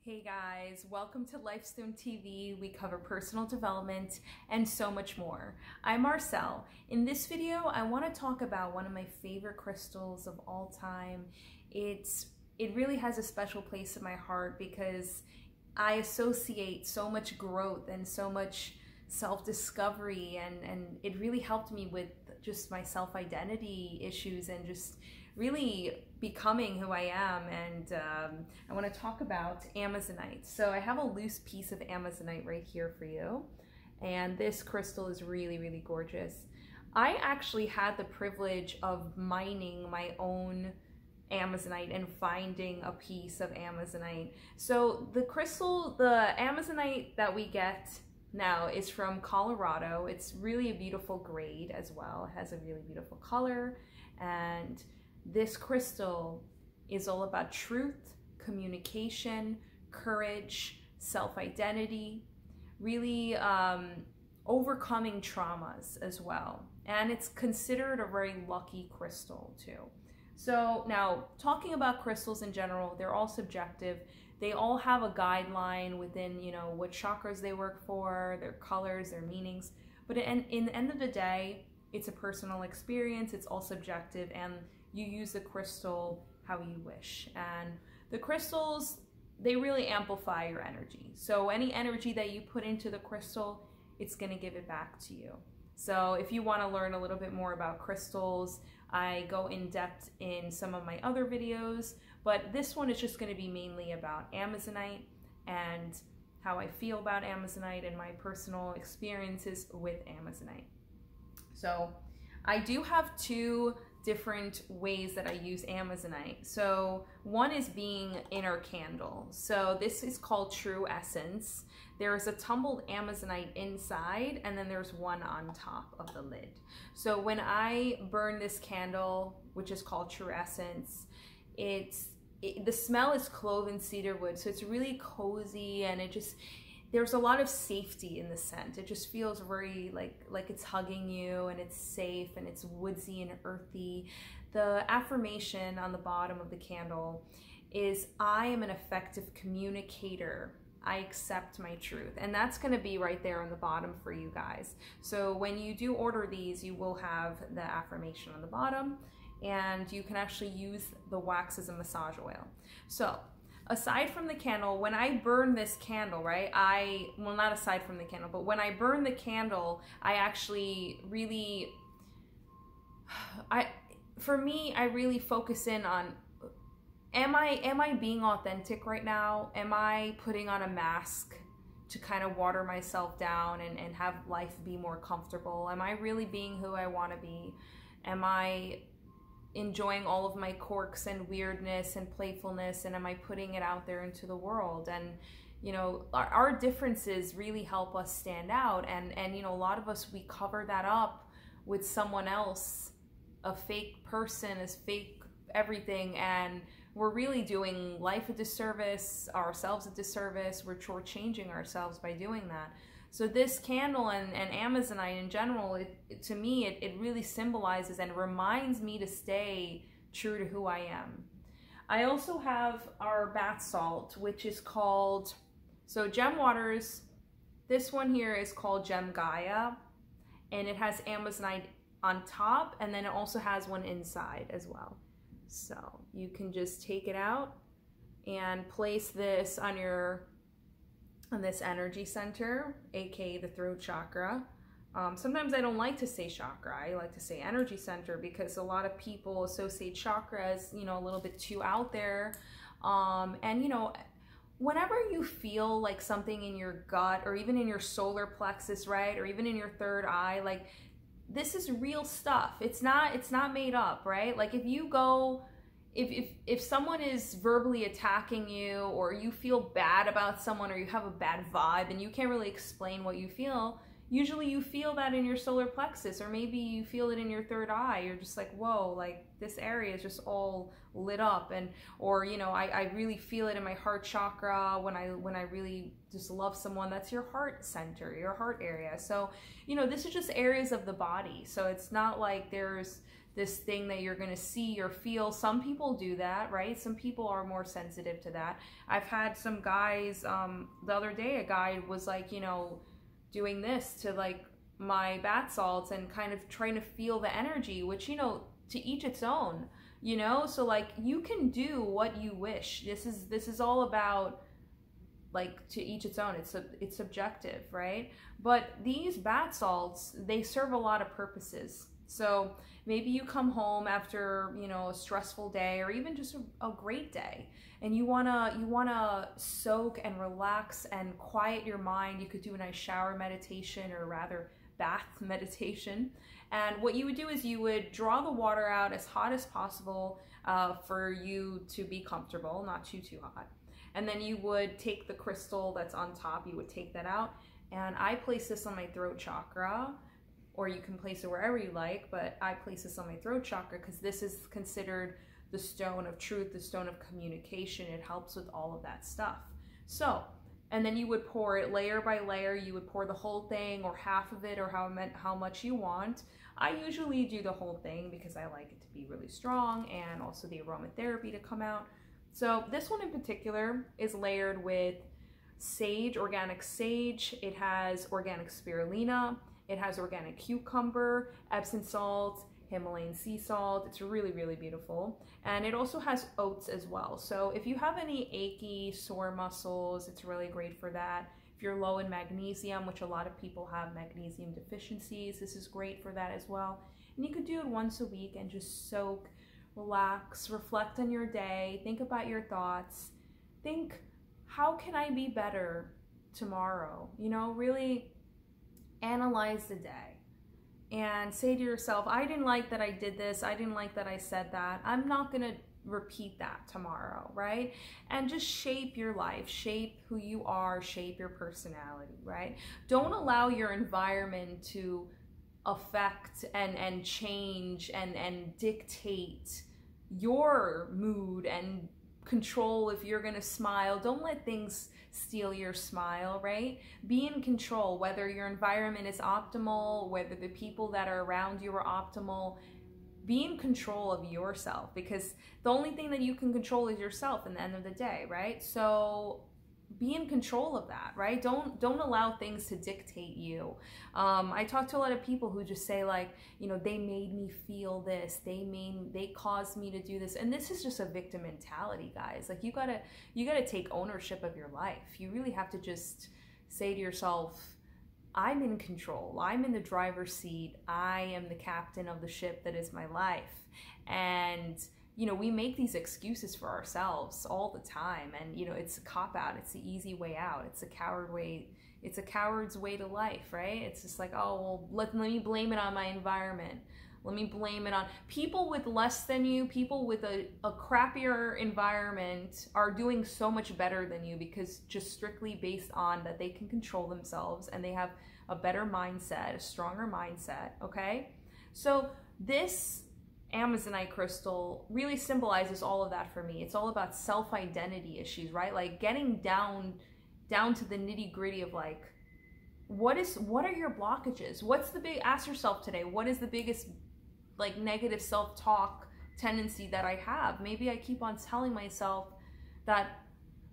Hey guys, welcome to Lifestone TV. We cover personal development and so much more. I'm Marcel. In this video, I want to talk about one of my favorite crystals of all time. It really has a special place in my heart because I associate so much growth and so much self-discovery, and it really helped me with just my self-identity issues and just really becoming who I am. And I want to talk about Amazonite. So I have a loose piece of Amazonite right here for you, and this crystal is really, really gorgeous. I actually had the privilege of mining my own Amazonite and finding a piece of Amazonite. So the Amazonite that we get now is from Colorado. It's really a beautiful grade as well. It has a really beautiful color, and this crystal is all about truth, communication, courage, self-identity, really overcoming traumas as well. And it's considered a very lucky crystal too. So now, talking about crystals in general, they're all subjective. They all have a guideline within, what chakras they work for, their colors, their meanings. But in the end of the day, it's a personal experience. It's all subjective, and you use the crystal how you wish. And the crystals, they really amplify your energy. So any energy that you put into the crystal, it's going to give it back to you. So if you want to learn a little bit more about crystals, I go in depth in some of my other videos, but this one is just going to be mainly about Amazonite and how I feel about Amazonite and my personal experiences with Amazonite. So I do have two different ways that I use Amazonite. So one is being inner candle. So this is called True Essence. There's a tumbled Amazonite inside, and then there's one on top of the lid. So when I burn this candle, which is called True Essence, the smell is clove and cedar wood. So it's really cozy, and there's a lot of safety in the scent. It just feels very like it's hugging you, and it's safe, and it's woodsy and earthy. The affirmation on the bottom of the candle is, I am an effective communicator. I accept my truth. And that's going to be right there on the bottom for you guys. So when you do order these, you will have the affirmation on the bottom, and you can actually use the wax as a massage oil. So aside from the candle, when I burn this candle, right, well, not aside from the candle, but when I burn the candle, I actually really, for me, I really focus in on, am I being authentic right now? Am I putting on a mask to kind of water myself down and have life be more comfortable? Am I really being who I want to be? Am I enjoying all of my quirks and weirdness and playfulness, and am I putting it out there into the world? And our differences really help us stand out, and a lot of us, we cover that up with someone else, a fake person, is fake everything, and we're really doing life a disservice, ourselves a disservice. We're shortchanging ourselves by doing that. So this candle and Amazonite in general, to me, it really symbolizes and reminds me to stay true to who I am. I also have our bath salt, which is called, so Gem Waters, this one here is called Gem Gaia, and it has Amazonite on top, and then it also has one inside as well. So you can just take it out and place this on this energy center, aka the throat chakra. Sometimes I don't like to say chakra, I like to say energy center, because a lot of people associate chakra as, a little bit too out there. Whenever you feel like something in your gut, or even in your solar plexus, right, or even in your third eye, like, this is real stuff. It's not made up, right? Like, if someone is verbally attacking you, or you feel bad about someone, or you have a bad vibe and you can't really explain what you feel, usually you feel that in your solar plexus, or maybe you feel it in your third eye. You're just like, whoa, like this area is just all lit up. Or I really feel it in my heart chakra when I really just love someone. That's your heart center, your heart area. So this is just areas of the body. So it's not like there's this thing that you're going to see or feel. Some people do that, right? Some people are more sensitive to that. I've had some guys, the other day, a guy was like, you know, doing this to like my bath salts and kind of trying to feel the energy, which, you know, to each its own, you know? So like, you can do what you wish. This is all about, like, to each its own. It's subjective, right? But these bath salts, they serve a lot of purposes. So maybe you come home after, you know, a stressful day or even just a great day, and you wanna soak and relax and quiet your mind. You could do a nice shower meditation, or rather bath meditation. And what you would do is you would draw the water out as hot as possible for you to be comfortable, not too hot. And then you would take the crystal that's on top, you would take that out. And I place this on my throat chakra, or you can place it wherever you like, but I place this on my throat chakra because this is considered the stone of truth, the stone of communication. It helps with all of that stuff. So, and then you would pour it layer by layer. You would pour the whole thing or half of it, or how much you want. I usually do the whole thing because I like it to be really strong and also the aromatherapy to come out. So this one in particular is layered with sage, organic sage. It has organic spirulina. It has organic cucumber, Epsom salt, Himalayan sea salt. It's really, really beautiful. And it also has oats as well. So if you have any achy, sore muscles, it's really great for that. If you're low in magnesium, which a lot of people have magnesium deficiencies, this is great for that as well. And you could do it once a week and just soak, relax, reflect on your day, think about your thoughts, think, how can I be better tomorrow? You know, really analyze the day and say to yourself, I didn't like that I did this. I didn't like that I said that. I'm not going to repeat that tomorrow, right? And just shape your life, shape who you are, shape your personality, right? Don't allow your environment to affect and change and dictate your mood and control if you're gonna smile. Don't let things steal your smile, right? Be in control, whether your environment is optimal, whether the people that are around you are optimal. Be in control of yourself, because the only thing that you can control is yourself in the end of the day, right? So be in control of that, right? Don't allow things to dictate you. I talk to a lot of people who just say, like, you know, they made me feel this, they caused me to do this. And this is just a victim mentality, guys. Like, you gotta take ownership of your life. You really have to just say to yourself, I'm in control. I'm in the driver's seat. I am the captain of the ship that is my life. And you know, we make these excuses for ourselves all the time, and you know, it's a cop-out. It's the easy way out. It's a coward way. It's a coward's way to life, right? It's just like, oh, well, let me blame it on my environment. Let me blame it on people with less than you. People with a crappier environment are doing so much better than you, because just strictly based on that they can control themselves and they have a better mindset, a stronger mindset, okay? So this Amazonite crystal really symbolizes all of that for me. It's all about self-identity issues, right? Like getting down to the nitty-gritty of like, what are your blockages? Ask yourself today, what is the biggest like negative self-talk tendency that I have? Maybe I keep on telling myself that,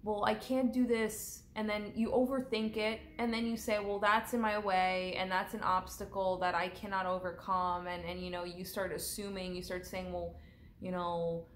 well, I can't do this, and then you overthink it, and then you say, well, that's in my way, and that's an obstacle that I cannot overcome, and you know, you start assuming, you start saying, well, you know,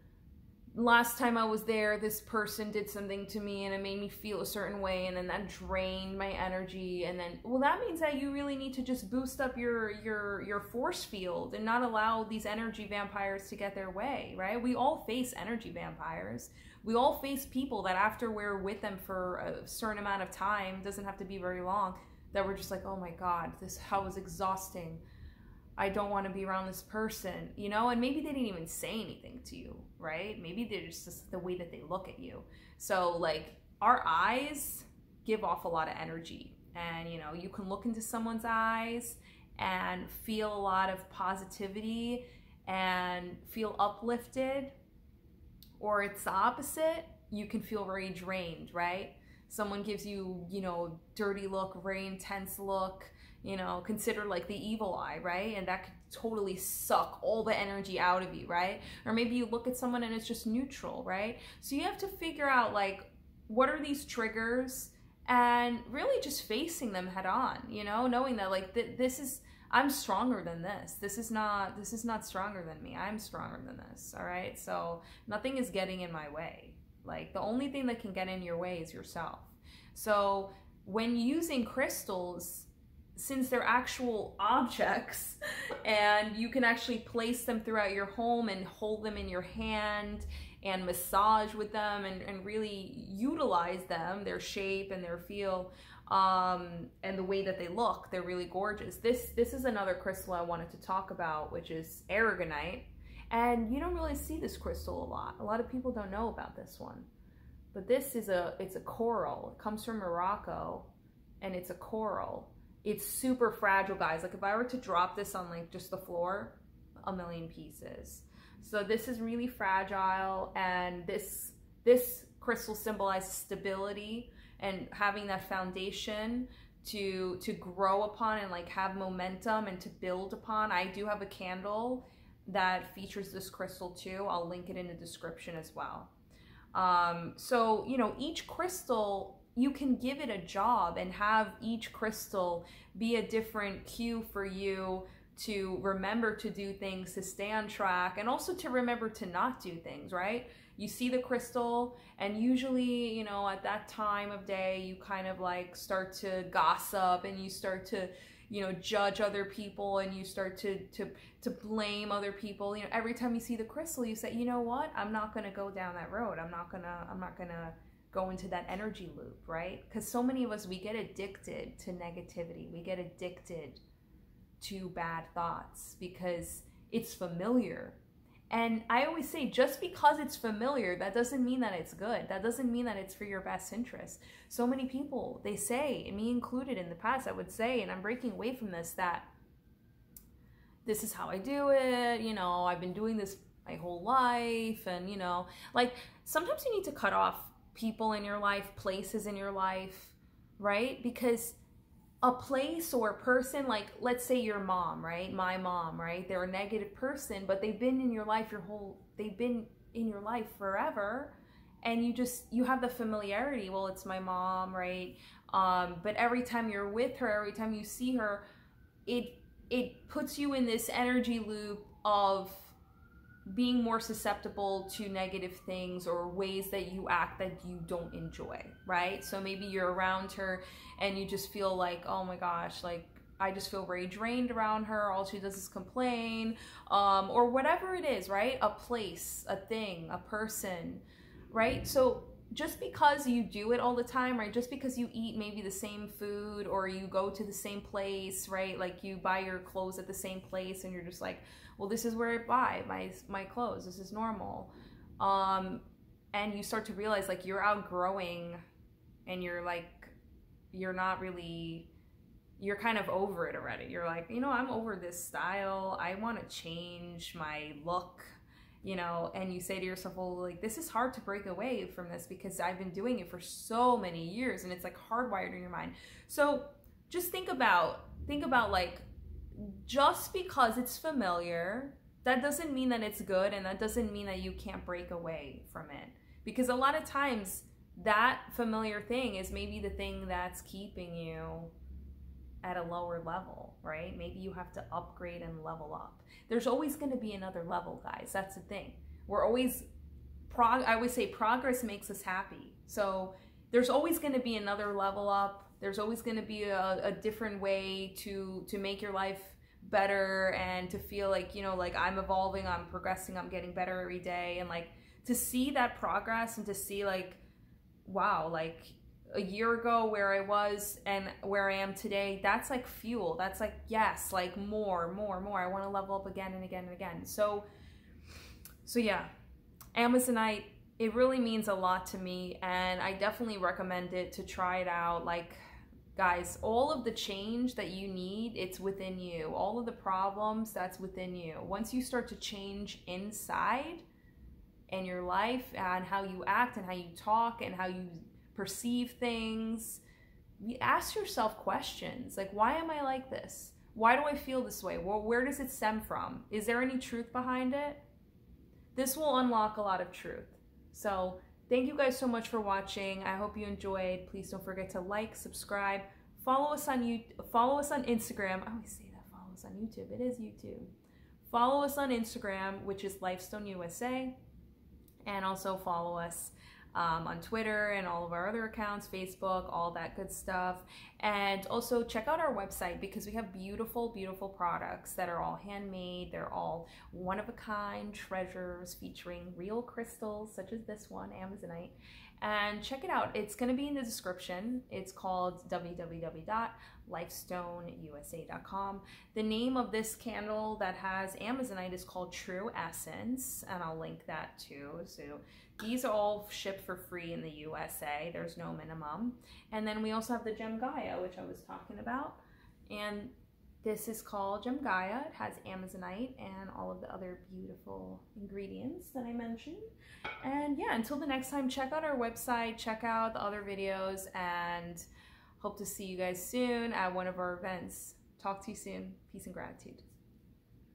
last time I was there, this person did something to me, and it made me feel a certain way, and then that drained my energy, and then, well, that means that you really need to just boost up your force field and not allow these energy vampires to get their way, right? We all face energy vampires. We all face people that after we're with them for a certain amount of time, doesn't have to be very long, that we're just like, oh my God, how was exhausting. I don't want to be around this person, you know? And maybe they didn't even say anything to you, right? Maybe they're just the way that they look at you. So like, our eyes give off a lot of energy, and you know, you can look into someone's eyes and feel a lot of positivity and feel uplifted, or it's the opposite. You can feel very drained, right? Someone gives you, you know, dirty look, very intense look, you know, considered like the evil eye, right? And that could totally suck all the energy out of you, right? Or maybe you look at someone and it's just neutral, right? So you have to figure out like, what are these triggers, and really just facing them head on, you know, knowing that like this is, I'm stronger than this. This is not stronger than me. I'm stronger than this, all right? So nothing is getting in my way. Like the only thing that can get in your way is yourself. So when using crystals, since they're actual objects and you can actually place them throughout your home and hold them in your hand and massage with them and really utilize them, their shape and their feel, and the way that they look, they're really gorgeous. This is another crystal I wanted to talk about, which is Orgonite. And you don't really see this crystal a lot. A lot of people don't know about this one. But this is it's a coral. It comes from Morocco, and it's a coral. It's super fragile, guys. Like if I were to drop this on like just the floor, a million pieces. So this is really fragile, and this crystal symbolizes stability and having that foundation to grow upon and like have momentum and to build upon. I do have a candle that features this crystal too. I'll link it in the description as well. So, you know, each crystal, you can give it a job and have each crystal be a different cue for you to remember to do things, to stay on track, and also to remember to not do things, right? You see the crystal, and usually, you know, at that time of day, you kind of like start to gossip and you start to, you know, judge other people, and you start to blame other people. You know, every time you see the crystal, you say, you know what? I'm not going to go down that road. I'm not going to go into that energy loop, right? Because so many of us, we get addicted to negativity. We get addicted to bad thoughts because it's familiar. And I always say, just because it's familiar, that doesn't mean that it's good. That doesn't mean that it's for your best interest. So many people, they say, and me included in the past, I would say, and I'm breaking away from this, that this is how I do it, you know, I've been doing this my whole life, and, you know, like, sometimes you need to cut off people in your life, places in your life, right? Because a place or a person, like let's say your mom, right? My mom, right? They're a negative person, but they've been in your life they've been in your life forever, and you have the familiarity. Well, it's my mom, right? But every time you're with her, every time you see her, it puts you in this energy loop of being more susceptible to negative things or ways that you act that you don't enjoy, right? So maybe you're around her and you just feel like, oh my gosh, like I just feel very drained around her. All she does is complain, or whatever it is, right? A place, a thing, a person, right? So just because you do it all the time, right? Just because you eat maybe the same food, or you go to the same place, right? Like you buy your clothes at the same place and you're just like, well, this is where I buy my clothes. This is normal. And you start to realize like you're outgrowing, and you're like, you're not really, you're kind of over it already. You're like, you know, I'm over this style. I want to change my look, you know, and you say to yourself, well, like, this is hard to break away from this because I've been doing it for so many years, and it's like hardwired in your mind. So just think about like, just because it's familiar, that doesn't mean that it's good, and that doesn't mean that you can't break away from it. Because a lot of times that familiar thing is maybe the thing that's keeping you at a lower level, right? Maybe you have to upgrade and level up. There's always going to be another level, guys. That's the thing. We're always, I always say progress makes us happy. So there's always going to be another level up. There's always going to be a different way to make your life better, and to feel like, you know, like I'm evolving, I'm progressing, I'm getting better every day. And like to see that progress, and to see like, wow, like a year ago where I was and where I am today, that's like fuel. That's like, yes, like more. I want to level up again and again and again. So yeah, Amazonite, it really means a lot to me, and I definitely recommend it to try it out. Like, guys, all of the change that you need, it's within you. All of the problems, that's within you. Once you start to change inside in your life, and how you act and how you talk and how you perceive things, ask yourself questions like, why am I like this? Why do I feel this way? Well, where does it stem from? Is there any truth behind it? This will unlock a lot of truth. So thank you guys so much for watching. I hope you enjoyed. Please don't forget to like, subscribe, follow us on Instagram. I always say that, follow us on YouTube. It is YouTube. Follow us on Instagram, which is Lifestone USA, and also follow us on Twitter and all of our other accounts, Facebook, all that good stuff. And also check out our website because we have beautiful, beautiful products that are all handmade. They're all one-of-a-kind treasures featuring real crystals, such as this one, Amazonite. And check it out. It's going to be in the description. It's called www.lifestoneusa.com. The name of this candle that has Amazonite is called True Essence, and I'll link that too. So these are all shipped for free in the USA. There's no minimum. And then we also have the Gem Gaia, which I was talking about. And this is called Gem Gaia. It has Amazonite and all of the other beautiful ingredients that I mentioned. And yeah, until the next time, check out our website, check out the other videos, and hope to see you guys soon at one of our events. Talk to you soon. Peace and gratitude.